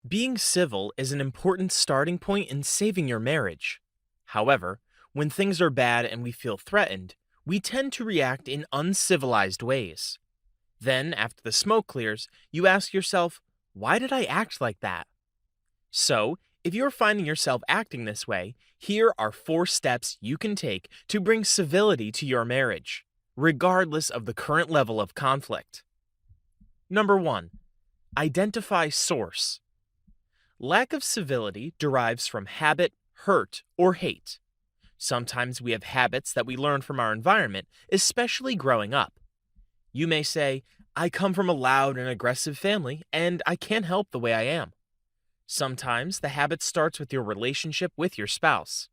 Being civil is an important starting point in saving your marriage. However, when things are bad and we feel threatened, we tend to react in uncivilized ways. Then, after the smoke clears, you ask yourself, why did I act like that? So, if you're finding yourself acting this way, here are 4 steps you can take to bring civility to your marriage, regardless of the current level of conflict. Number 1. Identify source. Lack of civility derives from habit, hurt, or hate. Sometimes we have habits that we learn from our environment, especially growing up. You may say, I come from a loud and aggressive family, and I can't help the way I am. Sometimes the habit starts with your relationship with your spouse.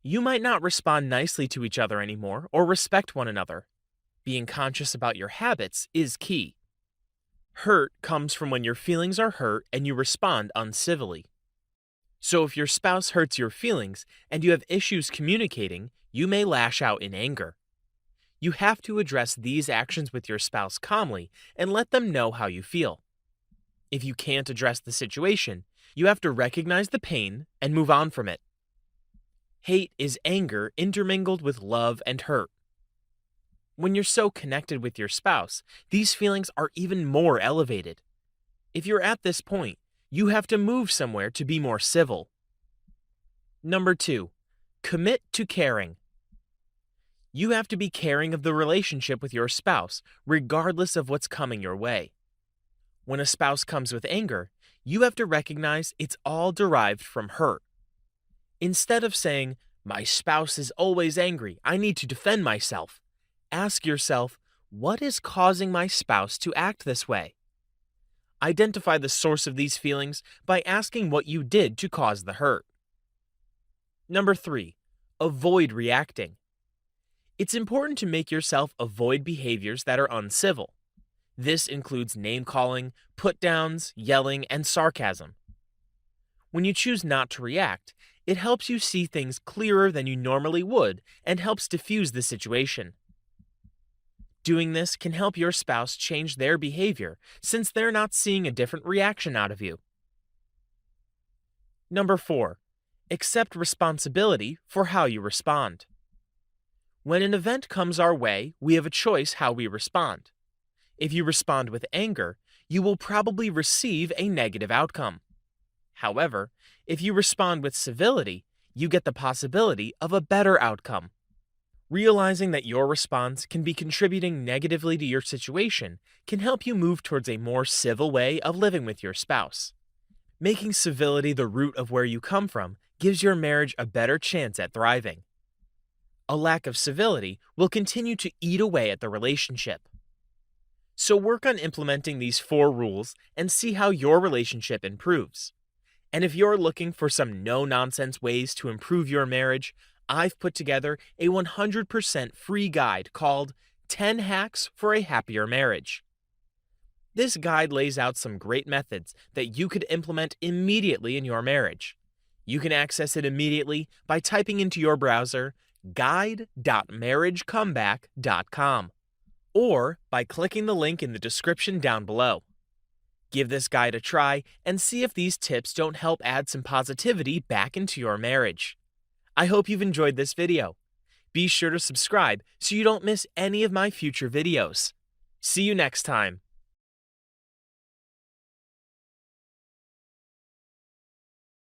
You might not respond nicely to each other anymore or respect one another. Being conscious about your habits is key. Hurt comes from when your feelings are hurt and you respond uncivilly. So if your spouse hurts your feelings and you have issues communicating, you may lash out in anger. You have to address these actions with your spouse calmly and let them know how you feel. If you can't address the situation, you have to recognize the pain and move on from it. Hate is anger intermingled with love and hurt. When you're so connected with your spouse, these feelings are even more elevated. If you're at this point, you have to move somewhere to be more civil. Number 2. Commit to caring. You have to be caring of the relationship with your spouse, regardless of what's coming your way. When a spouse comes with anger, you have to recognize it's all derived from hurt. Instead of saying, my spouse is always angry, I need to defend myself, ask yourself, what is causing my spouse to act this way? Identify the source of these feelings by asking what you did to cause the hurt. Number 3. Avoid reacting. It's important to make yourself avoid behaviors that are uncivil. This includes name-calling, put-downs, yelling, and sarcasm. When you choose not to react, it helps you see things clearer than you normally would and helps diffuse the situation. Doing this can help your spouse change their behavior since they're not seeing a different reaction out of you. Number 4. Accept responsibility for how you respond. When an event comes our way, we have a choice how we respond. If you respond with anger, you will probably receive a negative outcome. However, if you respond with civility, you get the possibility of a better outcome. Realizing that your response can be contributing negatively to your situation can help you move towards a more civil way of living with your spouse. Making civility the root of where you come from gives your marriage a better chance at thriving. A lack of civility will continue to eat away at the relationship. So work on implementing these 4 rules and see how your relationship improves. And if you're looking for some no-nonsense ways to improve your marriage, I've put together a 100% free guide called 10 Hacks for a Happier Marriage. This guide lays out some great methods that you could implement immediately in your marriage. You can access it immediately by typing into your browser guide.marriagecomeback.com or by clicking the link in the description down below. Give this guide a try and see if these tips don't help add some positivity back into your marriage. I hope you've enjoyed this video. Be sure to subscribe so you don't miss any of my future videos. See you next time.